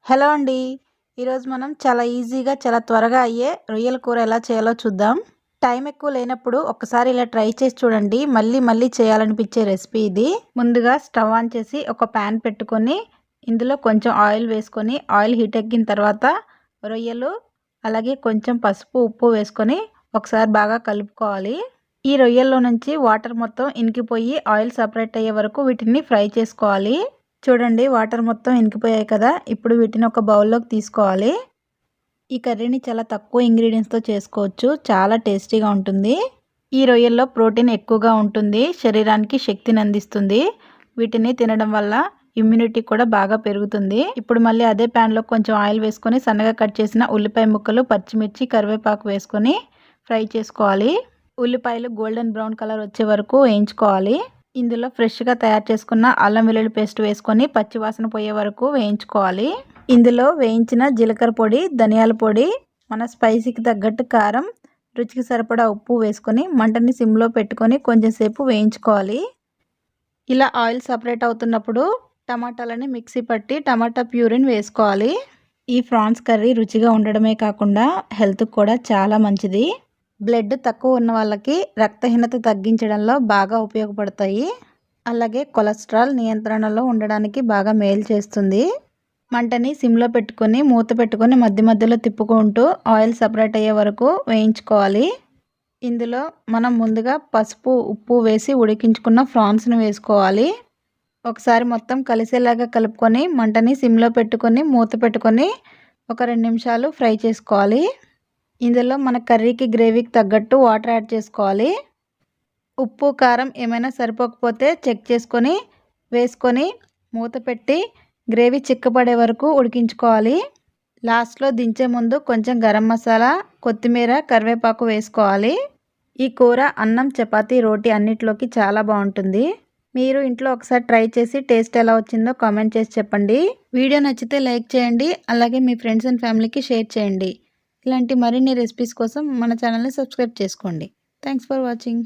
Hello అండి. ఈరోజు మనం చాలా ఈజీగా చాలా త్వరగా అయ్యే రొయ్యల కూర ఎలా చేయాలో చూద్దాం. టైం ఎక్కువ లేనప్పుడు ఒక్కసారి ఇలా ట్రై చేసి చూడండి. మళ్ళీ మళ్ళీ చేయాలనిపించే రెసిపీ ఇది. ముందుగా స్టవ్ ఆన్ చేసి ఒక ప్యాన్ పెట్టుకొని ఇందులో కొంచెం ఆయిల్ వేసుకొని ఆయిల్ హీట్ ఎక్కిన తర్వాత రొయ్యలు అలాగే కొంచెం పసుపు ఉప్పు వేసుకొని ఒకసారి బాగా కలుపుకోవాలి. ఈ రొయ్యల్లో నుంచి వాటర్ మొత్తం ఇంకిపోయి ఆయిల్ సపరేట్ అయ్యే వరకు వీటిని ఫ్రై చేసుకోవాలి. చూడండి వాటర్ మొత్తం ఇంకిపోయాయి కదా. ఇప్పుడు వీటిని ఒక బౌల్లోకి తీసుకోవాలి. ఈ కర్రీని చాలా తక్కువ ఇంగ్రీడియంట్స్తో చేసుకోవచ్చు. చాలా టేస్టీగా ఉంటుంది. ఈ రొయ్యల్లో ప్రోటీన్ ఎక్కువగా ఉంటుంది. శరీరానికి శక్తిని అందిస్తుంది. వీటిని తినడం వల్ల ఇమ్యూనిటీ కూడా బాగా పెరుగుతుంది. ఇప్పుడు మళ్ళీ అదే ప్యాన్లో కొంచెం ఆయిల్ వేసుకొని సన్నగా కట్ చేసిన ఉల్లిపాయ ముక్కలు, పచ్చిమిర్చి, కరివేపాకు వేసుకొని ఫ్రై చేసుకోవాలి. ఉల్లిపాయలు గోల్డెన్ బ్రౌన్ కలర్ వచ్చే వరకు వేయించుకోవాలి. ఇందులో ఫ్రెష్గా తయారు చేసుకున్న అల్లం వెల్లుల్లి పేస్ట్ వేసుకొని పచ్చివాసన పోయే వరకు వేయించుకోవాలి. ఇందులో వేయించిన జీలకర్ర పొడి, ధనియాల పొడి, మన స్పైసీకి తగ్గట్టు కారం, రుచికి సరిపడా ఉప్పు వేసుకొని మంటని సిమ్లో పెట్టుకొని కొంచెం సేపు వేయించుకోవాలి. ఇలా ఆయిల్ సపరేట్ అవుతున్నప్పుడు టమాటాలని మిక్సీ పట్టి టమాటా ప్యూరిని వేసుకోవాలి. ఈ ప్రాన్స్ కర్రీ రుచిగా ఉండడమే కాకుండా హెల్త్కి కూడా చాలా మంచిది. బ్లడ్ తక్కువ ఉన్న వాళ్ళకి రక్తహీనత తగ్గించడంలో బాగా ఉపయోగపడతాయి. అలాగే కొలెస్ట్రాల్ నియంత్రణలో ఉండడానికి బాగా మేలు చేస్తుంది. మంటని సిమ్లో పెట్టుకొని మూత పెట్టుకొని మధ్య మధ్యలో తిప్పుకుంటూ ఆయిల్ సపరేట్ అయ్యే వరకు వేయించుకోవాలి. ఇందులో మనం ముందుగా పసుపు ఉప్పు వేసి ఉడికించుకున్న ప్రాన్స్ని వేసుకోవాలి. ఒకసారి మొత్తం కలిసేలాగా కలుపుకొని మంటని సిమ్లో పెట్టుకొని మూత పెట్టుకొని ఒక 2 నిమిషాలు ఫ్రై చేసుకోవాలి. ఇందులో మన కర్రీకి గ్రేవీకి తగ్గట్టు వాటర్ యాడ్ చేసుకోవాలి. ఉప్పు కారం ఏమైనా సరిపోకపోతే చెక్ చేసుకొని వేసుకొని మూత పెట్టి గ్రేవీ చిక్కపడే వరకు ఉడికించుకోవాలి. లాస్ట్లో దించే ముందు కొంచెం గరం మసాలా, కొత్తిమీర, కరివేపాకు వేసుకోవాలి. ఈ కూర అన్నం, చపాతీ, రోటీ అన్నిటిలోకి చాలా బాగుంటుంది. మీరు ఇంట్లో ఒకసారి ట్రై చేసి టేస్ట్ ఎలా వచ్చిందో కామెంట్ చేసి చెప్పండి. వీడియో నచ్చితే లైక్ చేయండి. అలాగే మీ ఫ్రెండ్స్ అండ్ ఫ్యామిలీకి షేర్ చేయండి. ఇలాంటి మరిన్ని రెసిపీస్ కోసం మన ఛానల్ని సబ్స్క్రైబ్ చేసుకోండి. Thanks for watching.